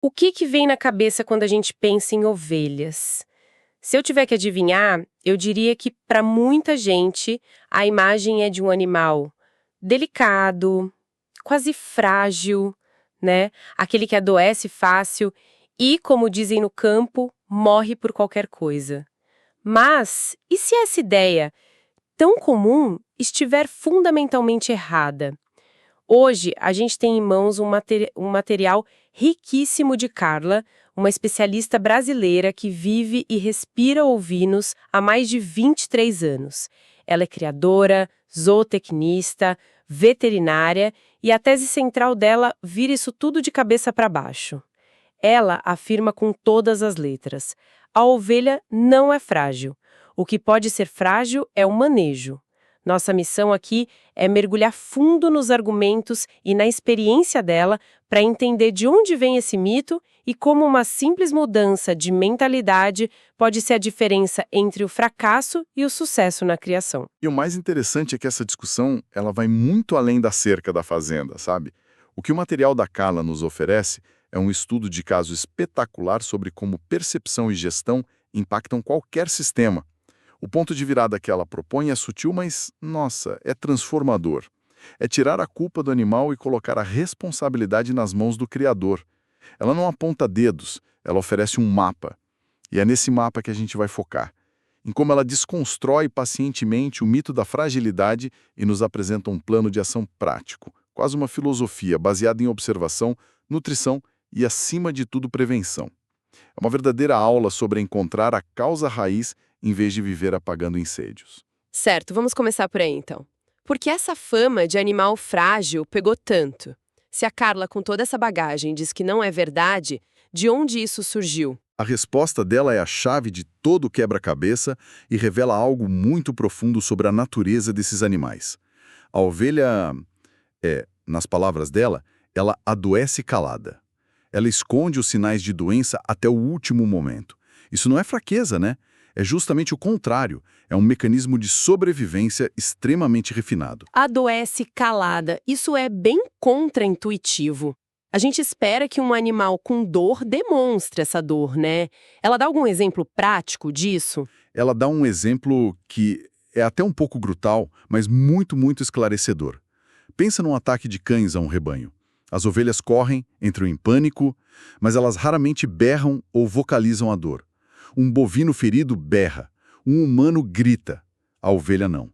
O que vem na cabeça quando a gente pensa em ovelhas? Se eu tiver que adivinhar, eu diria que para muita gente a imagem é de um animal delicado, quase frágil, né? Aquele que adoece fácil e, como dizem no campo, morre por qualquer coisa. Mas e se essa ideia, tão comum, estiver fundamentalmente errada? Hoje, a gente tem em mãos um material riquíssimo de Carla, uma especialista brasileira que vive e respira ovinos há mais de 23 anos. Ela é criadora, zootecnista, veterinária e a tese central dela vira isso tudo de cabeça para baixo. Ela afirma com todas as letras: a ovelha não é frágil. O que pode ser frágil é o manejo. Nossa missão aqui é mergulhar fundo nos argumentos e na experiência dela para entender de onde vem esse mito e como uma simples mudança de mentalidade pode ser a diferença entre o fracasso e o sucesso na criação. E o mais interessante é que essa discussão ela vai muito além da cerca da fazenda, sabe? O que o material da Carla nos oferece é um estudo de caso espetacular sobre como percepção e gestão impactam qualquer sistema. O ponto de virada que ela propõe é sutil, mas, nossa, é transformador. É tirar a culpa do animal e colocar a responsabilidade nas mãos do Criador. Ela não aponta dedos, ela oferece um mapa. E é nesse mapa que a gente vai focar. Em como ela desconstrói pacientemente o mito da fragilidade e nos apresenta um plano de ação prático, quase uma filosofia baseada em observação, nutrição e, acima de tudo, prevenção. É uma verdadeira aula sobre encontrar a causa raiz em vez de viver apagando incêndios. Certo, vamos começar por aí então. Por que essa fama de animal frágil pegou tanto? Se a Carla, com toda essa bagagem, diz que não é verdade, de onde isso surgiu? A resposta dela é a chave de todo o quebra-cabeça e revela algo muito profundo sobre a natureza desses animais. A ovelha nas palavras dela, ela adoece calada. Ela esconde os sinais de doença até o último momento. Isso não é fraqueza, né? É justamente o contrário. É um mecanismo de sobrevivência extremamente refinado. Adoece calada. Isso é bem contraintuitivo. A gente espera que um animal com dor demonstre essa dor, né? Ela dá algum exemplo prático disso? Ela dá um exemplo que é até um pouco brutal, mas muito, muito esclarecedor. Pensa num ataque de cães a um rebanho. As ovelhas correm, entram em pânico, mas elas raramente berram ou vocalizam a dor. Um bovino ferido berra, um humano grita. A ovelha não.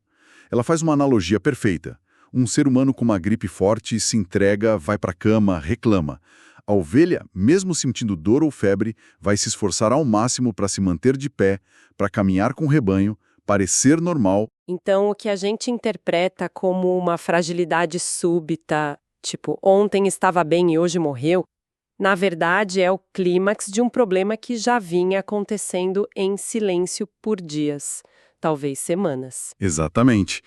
Ela faz uma analogia perfeita. Um ser humano com uma gripe forte se entrega, vai para a cama, reclama. A ovelha, mesmo sentindo dor ou febre, vai se esforçar ao máximo para se manter de pé, para caminhar com o rebanho, parecer normal. Então, o que a gente interpreta como uma fragilidade súbita, tipo, ontem estava bem e hoje morreu, na verdade é o clímax de um problema que já vinha acontecendo em silêncio por dias, talvez semanas. Exatamente.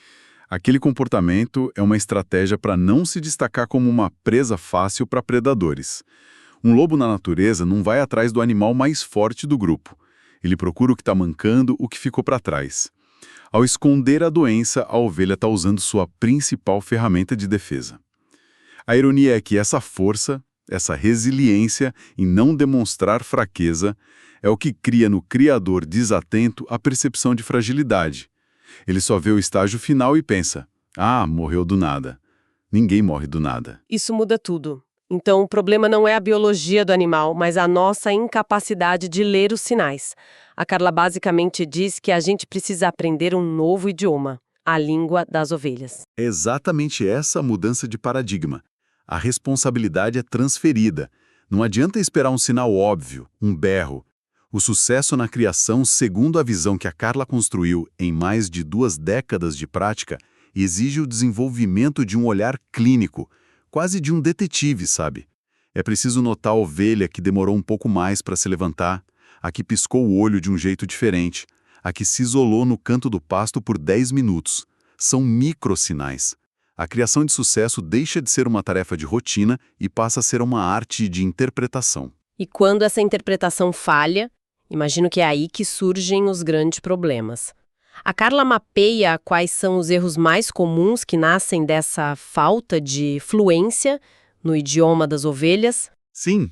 Aquele comportamento é uma estratégia para não se destacar como uma presa fácil para predadores. Um lobo na natureza não vai atrás do animal mais forte do grupo. Ele procura o que está mancando, o que ficou para trás. Ao esconder a doença, a ovelha está usando sua principal ferramenta de defesa. A ironia é que essa força, essa resiliência em não demonstrar fraqueza, é o que cria no criador desatento a percepção de fragilidade. Ele só vê o estágio final e pensa: ah, morreu do nada. Ninguém morre do nada. Isso muda tudo. Então, o problema não é a biologia do animal, mas a nossa incapacidade de ler os sinais. A Carla basicamente diz que a gente precisa aprender um novo idioma, a língua das ovelhas. É exatamente essa a mudança de paradigma. A responsabilidade é transferida. Não adianta esperar um sinal óbvio, um berro. O sucesso na criação, segundo a visão que a Carla construiu em mais de 2 décadas de prática, exige o desenvolvimento de um olhar clínico, quase de um detetive, sabe? É preciso notar a ovelha que demorou um pouco mais para se levantar, a que piscou o olho de um jeito diferente, a que se isolou no canto do pasto por 10 minutos. São microsinais. A criação de sucesso deixa de ser uma tarefa de rotina e passa a ser uma arte de interpretação. E quando essa interpretação falha, imagino que é aí que surgem os grandes problemas. A Carla mapeia quais são os erros mais comuns que nascem dessa falta de fluência no idioma das ovelhas. Sim,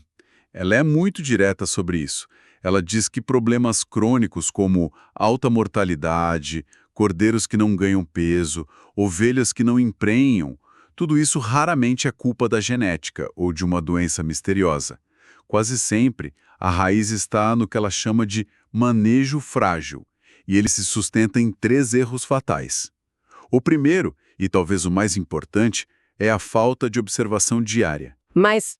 Ela é muito direta sobre isso. Ela diz que problemas crônicos como alta mortalidade, cordeiros que não ganham peso, ovelhas que não emprenham, tudo isso raramente é culpa da genética ou de uma doença misteriosa. Quase sempre, a raiz está no que ela chama de manejo frágil, e ele se sustenta em 3 erros fatais. O primeiro, e talvez o mais importante, é a falta de observação diária. Mas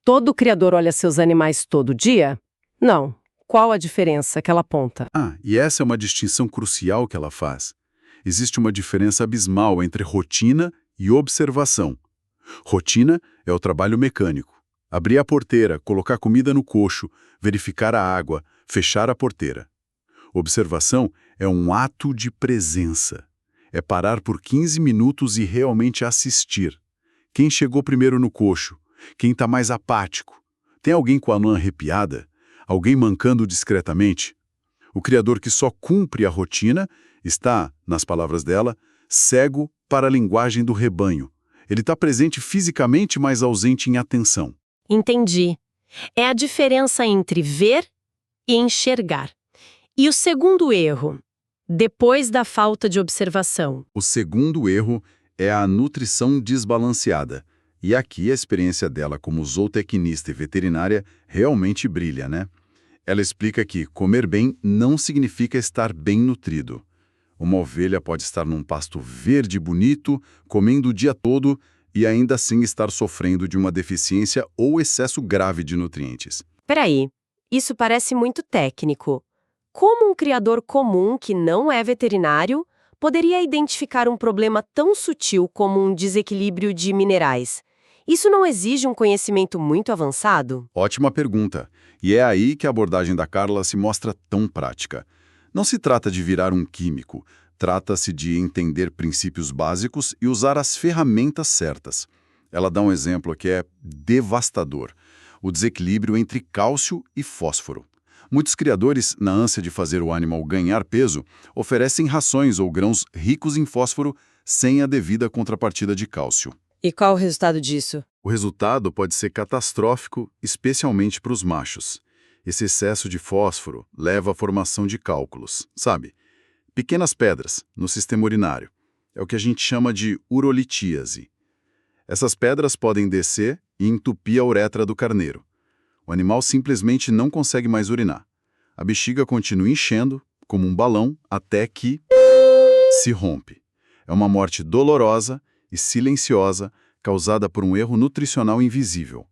todo criador olha seus animais todo dia? Não. Qual a diferença que ela aponta? E essa é uma distinção crucial que ela faz. Existe uma diferença abismal entre rotina e observação. Rotina é o trabalho mecânico. Abrir a porteira, colocar comida no coxo, verificar a água, fechar a porteira. Observação é um ato de presença. É parar por 15 minutos e realmente assistir. Quem chegou primeiro no coxo? Quem está mais apático? Tem alguém com a lã arrepiada? Alguém mancando discretamente? O criador que só cumpre a rotina está, nas palavras dela, cego para a linguagem do rebanho. Ele está presente fisicamente, mas ausente em atenção. Entendi. É a diferença entre ver e enxergar. E o segundo erro, depois da falta de observação? O segundo erro é a nutrição desbalanceada. E aqui a experiência dela como zootecnista e veterinária realmente brilha, né? Ela explica que comer bem não significa estar bem nutrido. Uma ovelha pode estar num pasto verde bonito, comendo o dia todo e ainda assim estar sofrendo de uma deficiência ou excesso grave de nutrientes. Peraí, isso parece muito técnico. Como um criador comum que não é veterinário poderia identificar um problema tão sutil como um desequilíbrio de minerais? Isso não exige um conhecimento muito avançado? Ótima pergunta. E é aí que a abordagem da Carla se mostra tão prática. Não se trata de virar um químico, trata-se de entender princípios básicos e usar as ferramentas certas. Ela dá um exemplo que é devastador: o desequilíbrio entre cálcio e fósforo. Muitos criadores, na ânsia de fazer o animal ganhar peso, oferecem rações ou grãos ricos em fósforo sem a devida contrapartida de cálcio. E qual o resultado disso? O resultado pode ser catastrófico, especialmente para os machos. Esse excesso de fósforo leva à formação de cálculos, sabe? Pequenas pedras no sistema urinário. É o que a gente chama de urolitíase. Essas pedras podem descer e entupir a uretra do carneiro. O animal simplesmente não consegue mais urinar. A bexiga continua enchendo, como um balão, até que se rompe. É uma morte dolorosa e silenciosa, causada por um erro nutricional invisível.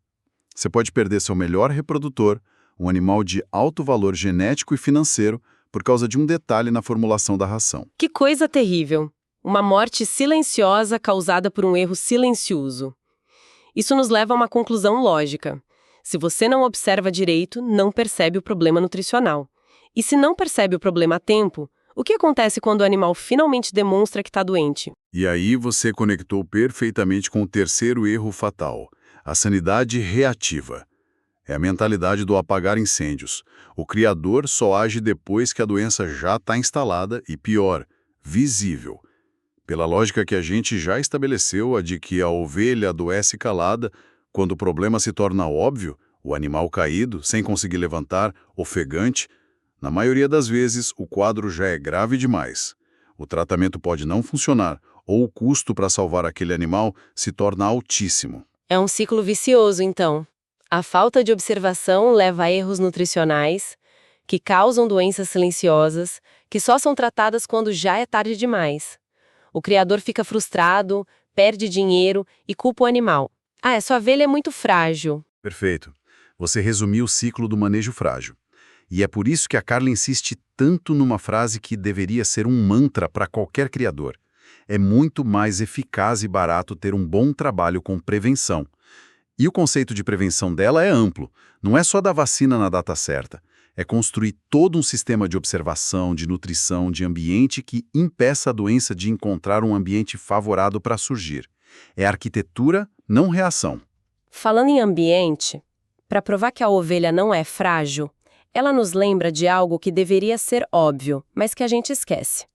Você pode perder seu melhor reprodutor, um animal de alto valor genético e financeiro, por causa de um detalhe na formulação da ração. Que coisa terrível! Uma morte silenciosa causada por um erro silencioso. Isso nos leva a uma conclusão lógica. Se você não observa direito, não percebe o problema nutricional. E se não percebe o problema a tempo, o que acontece quando o animal finalmente demonstra que está doente? E aí você conectou perfeitamente com o terceiro erro fatal, a sanidade reativa. É a mentalidade do apagar incêndios. O criador só age depois que a doença já está instalada e, pior, visível. Pela lógica que a gente já estabeleceu, a de que a ovelha adoece calada, quando o problema se torna óbvio, o animal caído, sem conseguir levantar, ofegante, na maioria das vezes o quadro já é grave demais. O tratamento pode não funcionar, ou o custo para salvar aquele animal se torna altíssimo. É um ciclo vicioso, então. A falta de observação leva a erros nutricionais, que causam doenças silenciosas, que só são tratadas quando já é tarde demais. O criador fica frustrado, perde dinheiro e culpa o animal. Essa ovelha é muito frágil. Perfeito. Você resumiu o ciclo do manejo frágil. E é por isso que a Carla insiste tanto numa frase que deveria ser um mantra para qualquer criador. É muito mais eficaz e barato ter um bom trabalho com prevenção. E o conceito de prevenção dela é amplo. Não é só dar vacina na data certa. É construir todo um sistema de observação, de nutrição, de ambiente que impeça a doença de encontrar um ambiente favorável para surgir. É arquitetura, não reação. Falando em ambiente, para provar que a ovelha não é frágil, ela nos lembra de algo que deveria ser óbvio, mas que a gente esquece.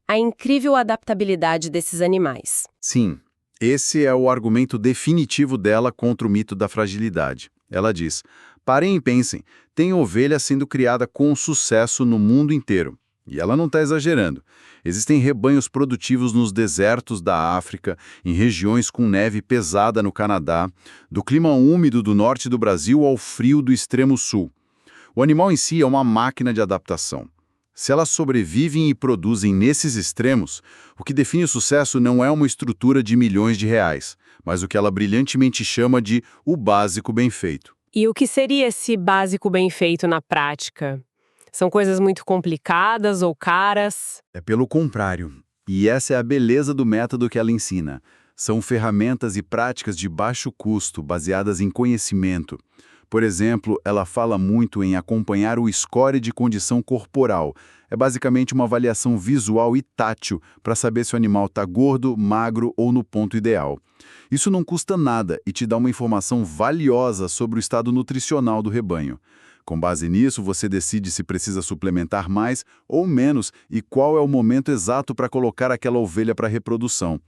A incrível adaptabilidade desses animais. Sim, esse é o argumento definitivo dela contra o mito da fragilidade. Ela diz: Parem e pensem, tem ovelha sendo criada com sucesso no mundo inteiro. E ela não está exagerando. Existem rebanhos produtivos nos desertos da África, em regiões com neve pesada no Canadá, do clima úmido do norte do Brasil ao frio do extremo sul. O animal em si é uma máquina de adaptação. Se elas sobrevivem e produzem nesses extremos, o que define o sucesso não é uma estrutura de milhões de reais, mas o que ela brilhantemente chama de o básico bem feito. E o que seria esse básico bem feito na prática? São coisas muito complicadas ou caras? É pelo contrário. E essa é a beleza do método que ela ensina. São ferramentas e práticas de baixo custo, baseadas em conhecimento. Por exemplo, ela fala muito em acompanhar o score de condição corporal. É basicamente uma avaliação visual e tátil para saber se o animal está gordo, magro ou no ponto ideal. Isso não custa nada e te dá uma informação valiosa sobre o estado nutricional do rebanho. Com base nisso, você decide se precisa suplementar mais ou menos e qual é o momento exato para colocar aquela ovelha para reprodução.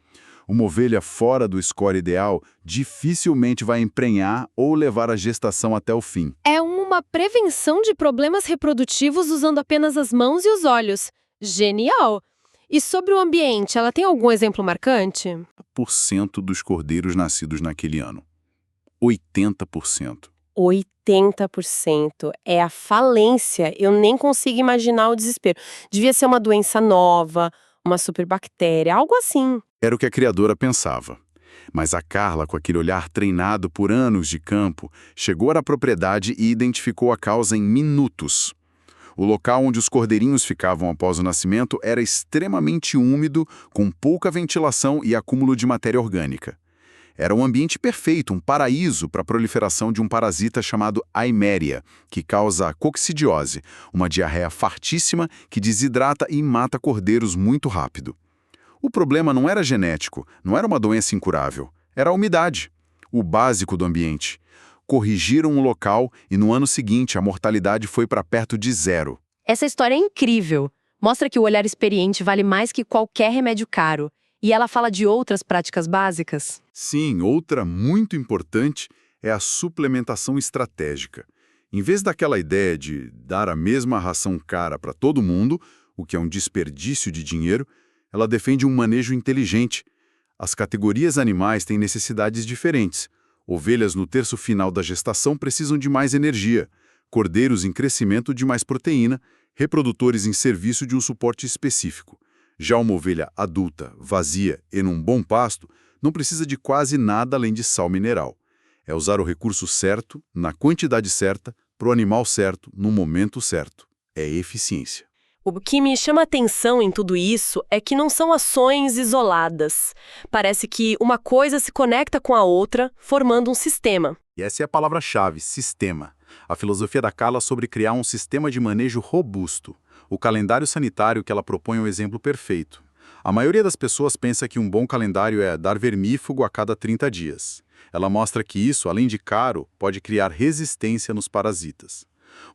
Uma ovelha fora do score ideal dificilmente vai emprenhar ou levar a gestação até o fim. É uma prevenção de problemas reprodutivos usando apenas as mãos e os olhos. Genial! E sobre o ambiente, ela tem algum exemplo marcante? 80% dos cordeiros nascidos naquele ano. 80%. 80%. É a falência. Eu nem consigo imaginar o desespero. Devia ser uma doença nova, uma superbactéria, algo assim. Era o que a criadora pensava. Mas a Carla, com aquele olhar treinado por anos de campo, chegou à propriedade e identificou a causa em minutos. O local onde os cordeirinhos ficavam após o nascimento era extremamente úmido, com pouca ventilação e acúmulo de matéria orgânica. Era um ambiente perfeito, um paraíso para a proliferação de um parasita chamado Aimeria, que causa coccidiose, uma diarreia fartíssima que desidrata e mata cordeiros muito rápido. O problema não era genético, não era uma doença incurável, era a umidade, o básico do ambiente. Corrigiram o local e no ano seguinte a mortalidade foi para perto de 0. Essa história é incrível. Mostra que o olhar experiente vale mais que qualquer remédio caro. E ela fala de outras práticas básicas? Sim, outra muito importante é a suplementação estratégica. Em vez daquela ideia de dar a mesma ração cara para todo mundo, o que é um desperdício de dinheiro, ela defende um manejo inteligente. As categorias animais têm necessidades diferentes. Ovelhas no terço final da gestação precisam de mais energia, cordeiros em crescimento de mais proteína, reprodutores em serviço de um suporte específico. Já uma ovelha adulta, vazia e num bom pasto, não precisa de quase nada além de sal mineral. É usar o recurso certo, na quantidade certa, para o animal certo, no momento certo. É eficiência. O que me chama a atenção em tudo isso é que não são ações isoladas. Parece que uma coisa se conecta com a outra, formando um sistema. E essa é a palavra-chave, sistema. A filosofia da Carla sobre criar um sistema de manejo robusto. O calendário sanitário que ela propõe é um exemplo perfeito. A maioria das pessoas pensa que um bom calendário é dar vermífugo a cada 30 dias. Ela mostra que isso, além de caro, pode criar resistência nos parasitas.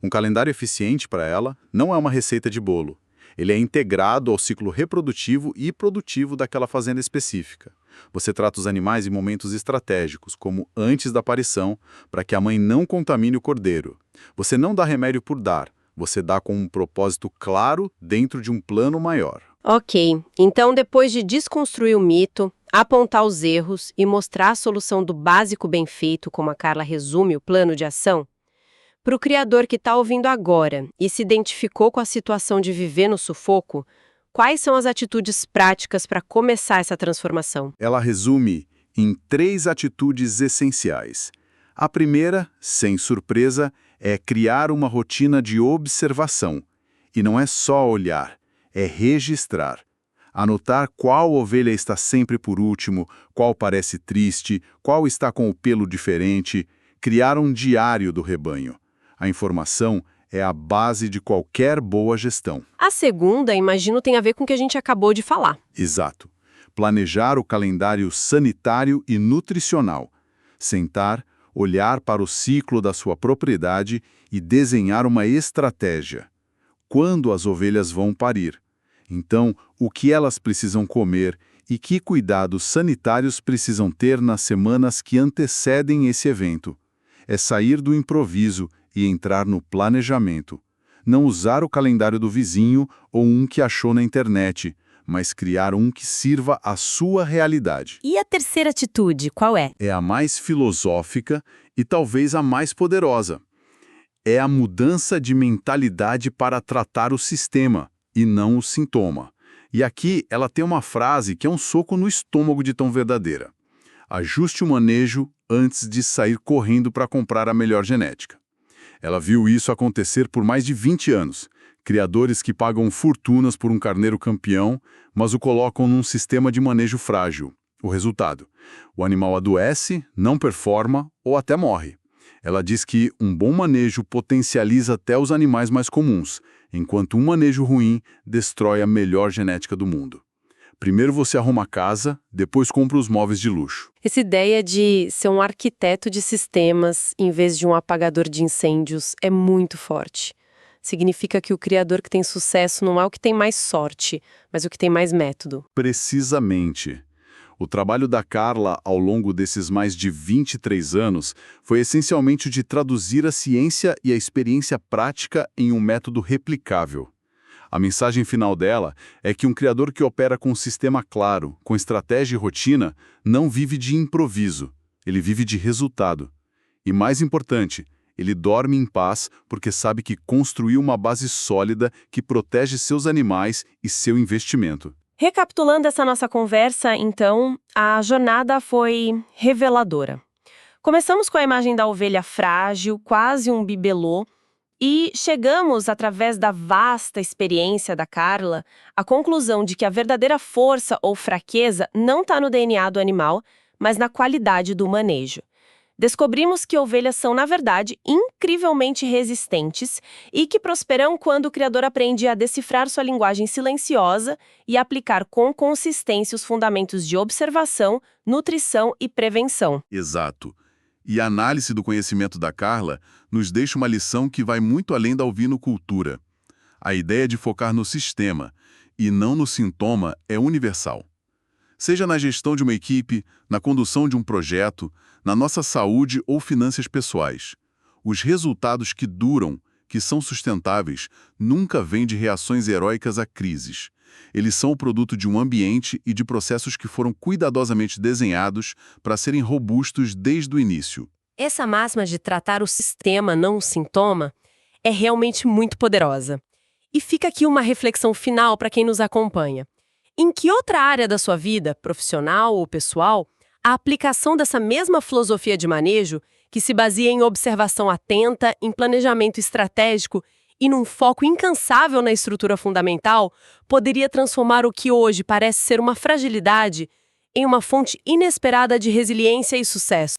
Um calendário eficiente para ela não é uma receita de bolo. Ele é integrado ao ciclo reprodutivo e produtivo daquela fazenda específica. Você trata os animais em momentos estratégicos, como antes da aparição, para que a mãe não contamine o cordeiro. Você não dá remédio por dar, você dá com um propósito claro dentro de um plano maior. Ok, então depois de desconstruir o mito, apontar os erros e mostrar a solução do básico bem feito, como a Carla resume o plano de ação, para o criador que está ouvindo agora e se identificou com a situação de viver no sufoco, quais são as atitudes práticas para começar essa transformação? Ela resume em 3 atitudes essenciais. A primeira, sem surpresa, é criar uma rotina de observação. E não é só olhar, é registrar. Anotar qual ovelha está sempre por último, qual parece triste, qual está com o pelo diferente. Criar um diário do rebanho. A informação é a base de qualquer boa gestão. A segunda, imagino, tem a ver com o que a gente acabou de falar. Exato. Planejar o calendário sanitário e nutricional. Sentar, olhar para o ciclo da sua propriedade e desenhar uma estratégia. Quando as ovelhas vão parir? Então, o que elas precisam comer e que cuidados sanitários precisam ter nas semanas que antecedem esse evento? é sair do improviso e entrar no planejamento. Não usar o calendário do vizinho ou um que achou na internet, mas criar um que sirva à sua realidade. E a terceira atitude, qual é? É a mais filosófica e talvez a mais poderosa. É a mudança de mentalidade para tratar o sistema e não o sintoma. E aqui ela tem uma frase que é um soco no estômago de tão verdadeira. Ajuste o manejo antes de sair correndo para comprar a melhor genética. Ela viu isso acontecer por mais de 20 anos. Criadores que pagam fortunas por um carneiro campeão, mas o colocam num sistema de manejo frágil. O resultado: o animal adoece, não performa ou até morre. Ela diz que um bom manejo potencializa até os animais mais comuns, enquanto um manejo ruim destrói a melhor genética do mundo. Primeiro você arruma a casa, depois compra os móveis de luxo. Essa ideia de ser um arquiteto de sistemas em vez de um apagador de incêndios é muito forte. Significa que o criador que tem sucesso não é o que tem mais sorte, mas o que tem mais método. Precisamente. O trabalho da Carla ao longo desses mais de 23 anos foi essencialmente o de traduzir a ciência e a experiência prática em um método replicável. A mensagem final dela é que um criador que opera com um sistema claro, com estratégia e rotina, não vive de improviso, ele vive de resultado. E mais importante, ele dorme em paz porque sabe que construiu uma base sólida que protege seus animais e seu investimento. Recapitulando essa nossa conversa, então, a jornada foi reveladora. Começamos com a imagem da ovelha frágil, quase um bibelô, e chegamos, através da vasta experiência da Carla, à conclusão de que a verdadeira força ou fraqueza não está no DNA do animal, mas na qualidade do manejo. Descobrimos que ovelhas são, na verdade, incrivelmente resistentes e que prosperam quando o criador aprende a decifrar sua linguagem silenciosa e aplicar com consistência os fundamentos de observação, nutrição e prevenção. Exato. E a análise do conhecimento da Carla nos deixa uma lição que vai muito além da ovinocultura. A ideia de focar no sistema e não no sintoma é universal. Seja na gestão de uma equipe, na condução de um projeto, na nossa saúde ou finanças pessoais. Os resultados que duram, que são sustentáveis, nunca vêm de reações heróicas a crises. Eles são o produto de um ambiente e de processos que foram cuidadosamente desenhados para serem robustos desde o início. Essa máxima de tratar o sistema, não o sintoma, é realmente muito poderosa. E fica aqui uma reflexão final para quem nos acompanha. Em que outra área da sua vida, profissional ou pessoal, a aplicação dessa mesma filosofia de manejo, que se baseia em observação atenta, em planejamento estratégico e num foco incansável na estrutura fundamental, poderia transformar o que hoje parece ser uma fragilidade em uma fonte inesperada de resiliência e sucesso?